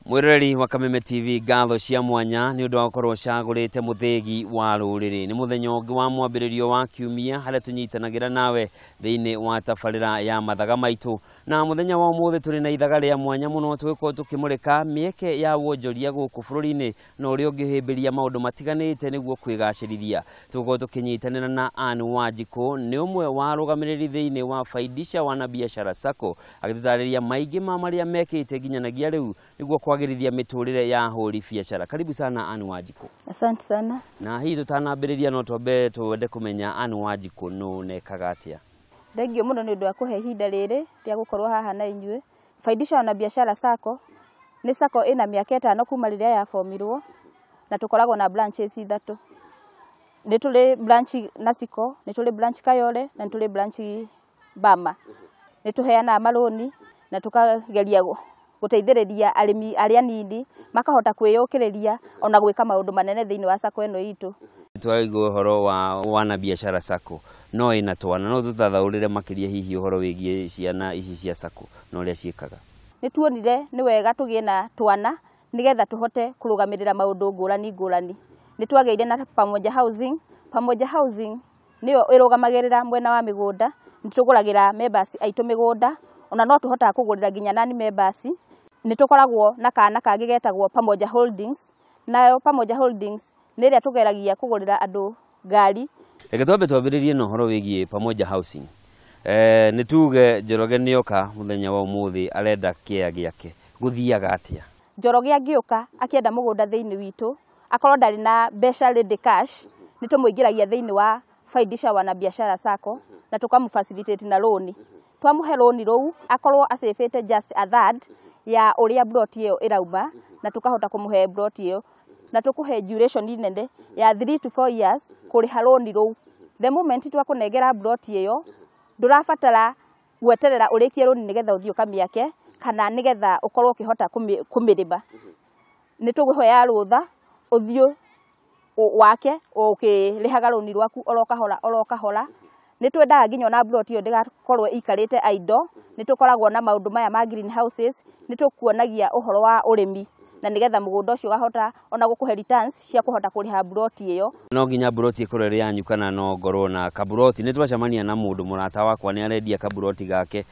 Mwireri wa Kameme TV ngatho cia mwanya ni undu wa gukorwo cagurite muthegi wa ruriri ni muthenya ungi wa mwambiririo wa kiumia haria tunyitanagira nawe thiini wa tabarira ya Mathaga Maitu na muthenya wa umuthi turi na ithaga ria mwanya muno twiko tukimurika mieke ya wonjoria guku bururi-ini na uria ungihimbiria maundu matiganite niguo kwigacirithia tuko tukinyitanira na Wanjiku ni umwe wa rugamiriri thiini wa Faidisha Wanabishara Sacco agitutariria maingi ma maria mekite nginyanagia riu niguo kwagirithia miturire ya huri biashara. Karibu sana Wanjiku. Asante sana. Na hii tutanambiriria no twambe twende kumenya Wanjiku no nekaga atia. Thengio muno ni undu wa kuhe ihinda riri ria gukorwo haha na inyue. Faidisha Wanabishara Sacco ni sacco ina miaka 5 kuma riria ya formirwo na tukoragwo na branches 3. Ni tuli branch Nasiko, ni tuli branch Kayole na ni tuli branch Bama. Ni tuheana maroni na tukageria guteithiriria arimi aria nini makahota kwiyukiriria ona gwika maundu manene thiini wa sacco eno itu. Twaigua uhoro wa Wanabishara Sacco no ina twana no tutathaurire makiria hihi uhoro wigie ciana ici cia sacco no ria ciikaga. Ni tuonire ni wega tugie na twana nigetha tuhote kurugamirira maundu ngurani. Ni twageire na pamoja housing niyo irugamagirira mwena wa migunda ni tuguragira members aitu migunda ona no tuhota kugurira ginya nani members. Ni tukoragwo na kana kage getagwo pamoja holdings nayo pamoja holdings ni ria tugeragia kugurira andu ngari. Reke twambe twambiririe no horo wigie pamoja housing. Ni tuge Njoroge nioka muthenya wa umuthi arenda kia giake guthiaga atia. Njoroge angioka akienda mugunda thiini witu akorwo ndari na mbeca ready cash ni tumuingiragia thiini wa Faidisha Wanabishara Sacco na tukamufacilitate na loan. Twamuhe loan rou akorwo asefete just a third ya uria plot iyo irauma na tukahota kumuhe plot iyo na tukuhe duration nene ya 3 to 4 years kuriha loan rou. The moment twakunegera plot iyo ndurafatara gweterera urikie loan nigetha uthio kamiake kana nigetha ukorwo ukihota kumiriba. Ni tuguhoya rutha uthio wake ukirihaga loan rwaku oroka. Ni twendaga nginya na plot iyo ndigakorwo ikarite idle. Ni tukoragwo na maundu maya ma greenhouses ni tukuonagia uhoro wa urimi na nigetha mugunda ucio gahota ona gukuhe returns cia kuhota kuriha plot iyo. No nginya plot ikorere yanyu kana no ngorwo na kaburoti ni twacamania na mundu murata wakwa ni arendia kaburoti gake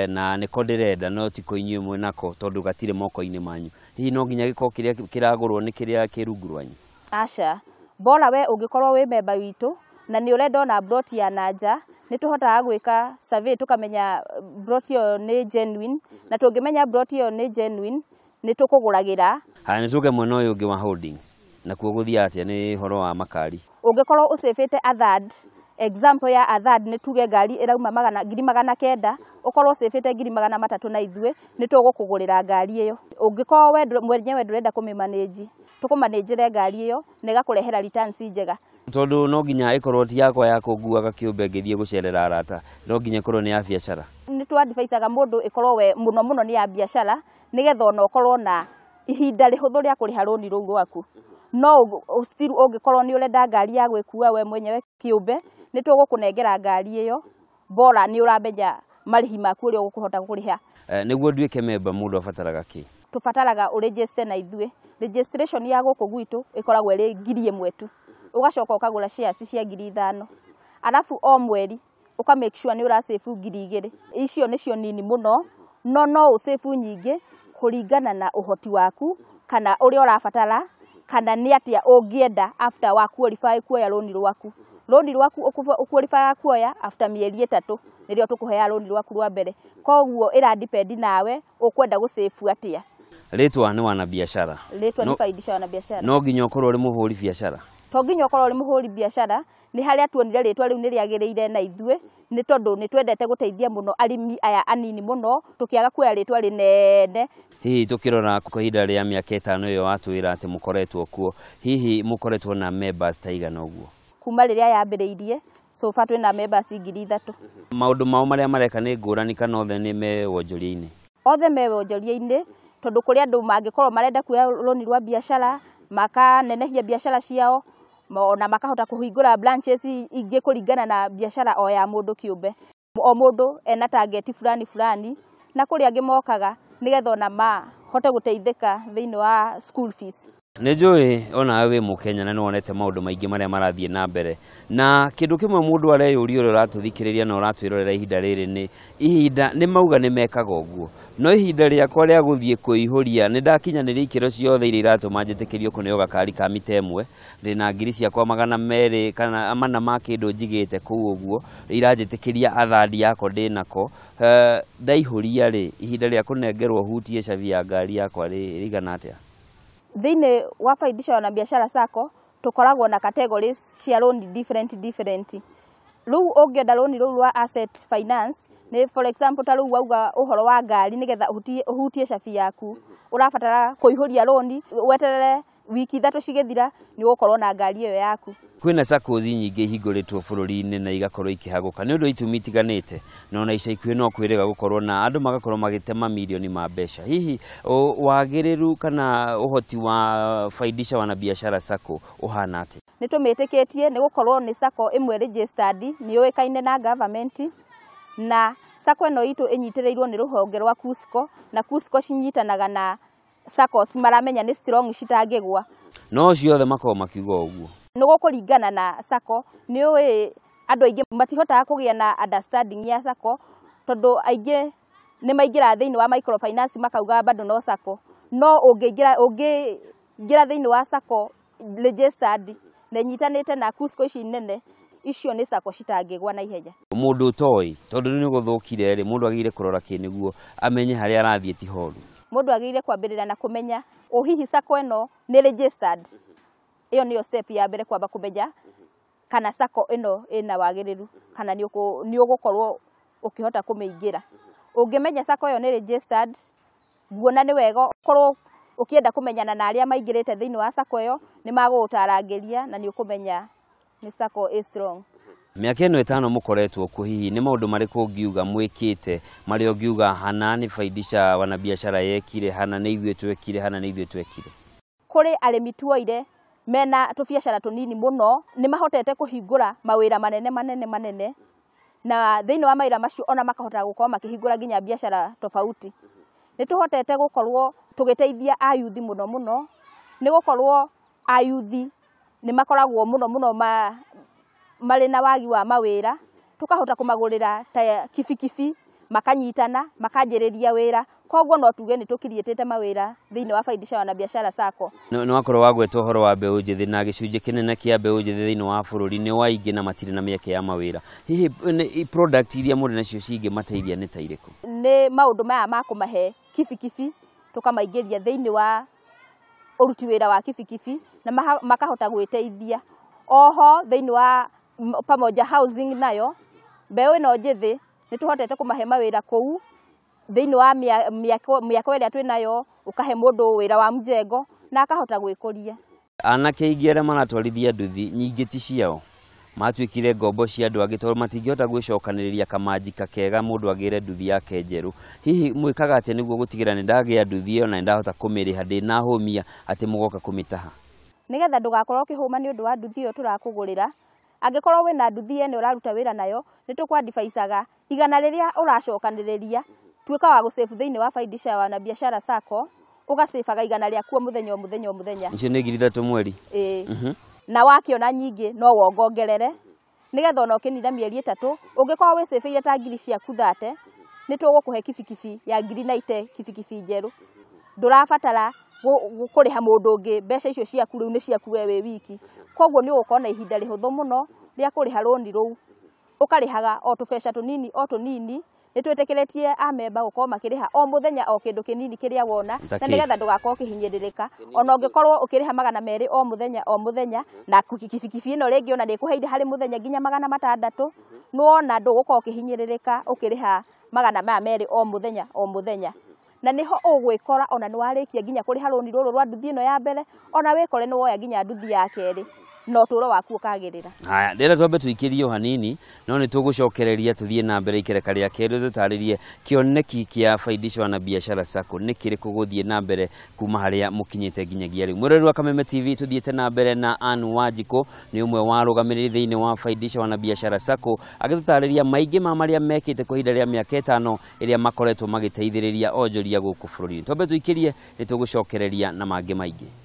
na ni kondirenda no tiko inyue mwe nako tondu gatire moko-ini manyu. Hihi no nginya giko kiria kiragurwo ni kiria kirungurwanyu. Asha bora we ungikorwo wi member witu na ni urenda na plot ya nanja ni tuhotaga gwika survey tukamenya plot iyo ni genuine na tungimenya plot iyo ni genuine ni tukuguragira. Ni tuge mwena uyu ungi wa holdings na kuguthia atia ni horo wa makari. Ungikorwo usefete a third example ya a third ni tuge ngari irauma 900 ukorwo usefete 300 na ithwe ni tugukugurira ngari iyo. Ungikorwo we mwenyewe ndurenda kumimanage tukumanagere ngari iyo nega kurehera returns njega. Tondu no nginya ikorwo ti yakwa ya kuguaga kiumbe ngithie gucerera arata no nginya korwo ni ya biashara. Ni twadvisaga mundu ikorwo we muno ni ya biashara nigetha ona ukorwo na ihinda rihuthu ria kuriha loan rou rwaku. No still ungikorwo ni urenda ngari ya gwikua we mwenyewe kiumbe ni tugukunengera ngari iyo bora ni uramenya marihi maku uri ugukuhota kuriha. Niguo nduike member mundu afataraga ki? Tufataraga uregister na ithwe. Registration ya guku gwitu ikoragwo iri 1,000 tu. Ugacoka ukagura shares cia 5,000. Alafu o mweri uka make sure ni ura save 2,000. Icio nicio nini muno no usave nyingi kuringana na uhoti waku kana uri urafatara kana ni atia ungienda after wa qualify kuoya loan rwaku. Loan rwaku uqualify kuoya after mieri 3 nirio tukuheya loan rwaku rwa mbere. Koguo ira depend nawe ukwenda gusave atia. Letwa ni Wanabiashara. Letwa ni Faidisha Wanabishara. No nginya ukorwo uri muhuri biashara. To nginya ukorwo uri muhuri biashara ni haria tuonire letwa riu ni riagiriire na ithwe ni tondu ni twendete guteithia muno arimi aya anini muno tukiaga kuoya letwa rinene. Hihi tukirora kuhinda ria miaka 5 iyo watwira ati mukoretwo kuo hihi mukoretwo na members taigana uguo? Kuma riria yambiriirie so far twina members 3,000. Maundu mao maria mareka ni ngurani kana othe ni me wonjoria-ini? Othe me wonjoria-ini tondu kuri andu mangikorwo marenda kuoya roni rwa biashara makanenehia biashara ciao na makahota kuhingura branches ingi kuringana na biashara o ya mundu kiumbe. O mundu ena target fulani na kuri angi mokaga nigetha ona mahote guteithika thiini wa school fees. Nijui ona we Mukenya na nonete maundu maingi maria marathie na mbere, na kindu kimwe mundu areyuria uri uratuthikiriria na uratwirorera ihinda riri ni ihinda ni mauga ni mekaga uguo, no ihinda riakwa ria guthie kuihuria ni ndakinyaniria ikiro ciothe iria iratuma njitikirio kuneo gakari ka mita imwe ndina ngiri ciakwa 200 kana mana ma kindu njigite kuu uguo iranjitikiria athandi yako ndinako ndaihuria ri ihinda ria kunengerwo hutie cabi ya ngari yakwa ri rigana atia? Thiini wa Faidisha Wanabishara Sacco tukoragwo na categories cia loan different. Riu ungienda loan riu rwa asset finance ni for example ta riu wauga uhoro wa ngari nigetha uhutie cabi yaku urabatara kuihuria loan weterere wiki 3 cigithira ni ukorwo na ngari iyo yaku. Kwina saccos nyingi ihinguritwo bururi-ini na igakorwo ikihaguka ni undu itumi itiganite, no na ica ikuhi no kwirega gukorwo na andu magakorwo magitema milioni ma mbeca. Hihi wagiriru kana uhoti wa Faidisha Wanabishara Sacco uhana ati? Ni tumitikitie ni gukorwo ni Sacco imwe registered ni yoikaine na government, na Sacco eno itu inyitirirwo ni ruhonge rwa KUSCO na KUSCO cinyitanaga na Saccos maramenya ni strong citangigwa. No ciothe makorwo makiuga uguo nugo kuringana na Sacco ni ui andu aingi matihota kugia na understanding ya Sacco tondu aingi ni maingira thiini wa microfinance makauga bado no Sacco, no ungigira thiini wa Sacco registered na nyitanite na KUSCO ici nene icio ni Sacco citangigwa na ihenya. Mundu toi tondu ni guthukire ri mundu agire kurora kiniguo amenye haria arathie ti horu. Mundu agire kwambirira na kumenya hihi Sacco eno ni registered. Iyo niyo step ya mbere kwamba kumenya kana Sacco eno ina wagiriru kana ni ugukorwo ukihota kumiingira. Ungimenya Sacco iyo ni registered guona ni wega korwo ukienda kumenyana na aria maingirite thiini wa Sacco iyo ni magugutarangiria na ni ukumenya ni Sacco is strong. Miaka ino 5 mukoretwo ku hihi ni maundu mariku ngiuga mwikite mari ngiuga hana ni Faidisha Wanabishara yekire hana ni ithue twekire hana ni ithue twekire? Kuri arimi tuoire mena tubiashara tunini muno ni mahotete kuhingura mawira manene na thiini wa mawira macio ona makahota gukorwo makihingura nginya biashara tofauti. Ni tuhotete gukorwo tugiteithia ayuthi muno ni gukorwo ayuthi ni makoragwo muno mari na wagi wa mawira tukahota kumagurira ta kibikibi makanyitana makanjiriria wira, koguo no tuge ni tukirietete mawira thiini wa Faidisha Wanabishara Sacco. No akorwo wagweta uhoro wa mbeu njithi na gicunji kinene kia mbeu njithi thiini wa bururi ni waingi na matiri na mieke ya mawira. Hihi product iria muri nacio cingi mateithia ni ta iriku? Ni maundu maya ma kumahe kibikibi tukamaingiria thiini wa uruti wira wa kibikibi na makahota gwiteithia. Oho thiini wa pamoja housing nayo mbeu ino njithi ni tuhotete kumahe mawira kou thiini wa miako iria twinayo ukahe mundu wira wa mjengo na akahota gwikuria. Anake aingi aria maratwarithia nduthi nyingi ti ciao matwikire ngombo cia andu angi tondu matingihota gwicokaniriria kamanjika kega mundu agire nduthi yake njeru. Hihi mwikaga ati niguo gutigira ni ndagia nduthi iyo na ndahota kumiriha ndina humia ati mugoka kumitaha? Nigetha ndugakorwo ukihuma ni undu wa nduthi iyo turakugurira, angikorwo wina nduthi ene uraruta wira nayo ni tukwadivaisaga igana riria uracokaniriria tuika wa gusave thiini wa Faidisha Wanabishara Sacco ugasaveaga igana riaku muthenya. Icio ni 3,000 mweri? Na wakiona nyingi no wongongerere nigetha ona ukinira mieri 3 ungikorwo wisaveire ta ngiri ciaku 30 ni tugukuhe kibikibi ya ngiri 90 kibikibi njeru. Ndurabatara kuriha mundu ungi mbeca icio ciaku riu ni ciaku we wiki, koguo ni ugukorwo na ihinda rihuthu muno ria kuriha loan ruu ukarihaga o tubeca tunini ni twitikiretie amemba gukorwo makiriha o muthenya o kindu kinini kiria wona na nigetha ndugakorwo kihinyiririka. Ona ungikorwo ukiriha 200 o muthenya na kibikibi ino ringi ona ndikuheire hari muthenya nginya 600 nuona ndugukorwo kihinyiririka ukiriha 200 o muthenya na niho ugwikora ona ni warikia nginya kuriha loan ruru rwa nduthi ino ya mbere ona wikore ni woya nginya nduthi ya keri no turo waku ukagirira. Haya, ndera twambe tuikirio hanini, no ni tugucokereria tuthie na mbere ikereka ria keru tutaririe kioneki kia Faidisha Wanabiashara Sacco nikiri kuguthie na mbere kuma haria mukinyite nginyagia riu. Murori wa Kameme TV tuthiete na mbere na Wanjiku ni umwe wa rugamiriri thiini wa Faidisha Wanabiashara Sacco agitutariria maingi ma maria mekite kwa ihinda ria miaka 5 iria makoretwo magiteithiriria onjoria guku bururi. Twambe tuikirie ni tugucokereria na mangi maingi.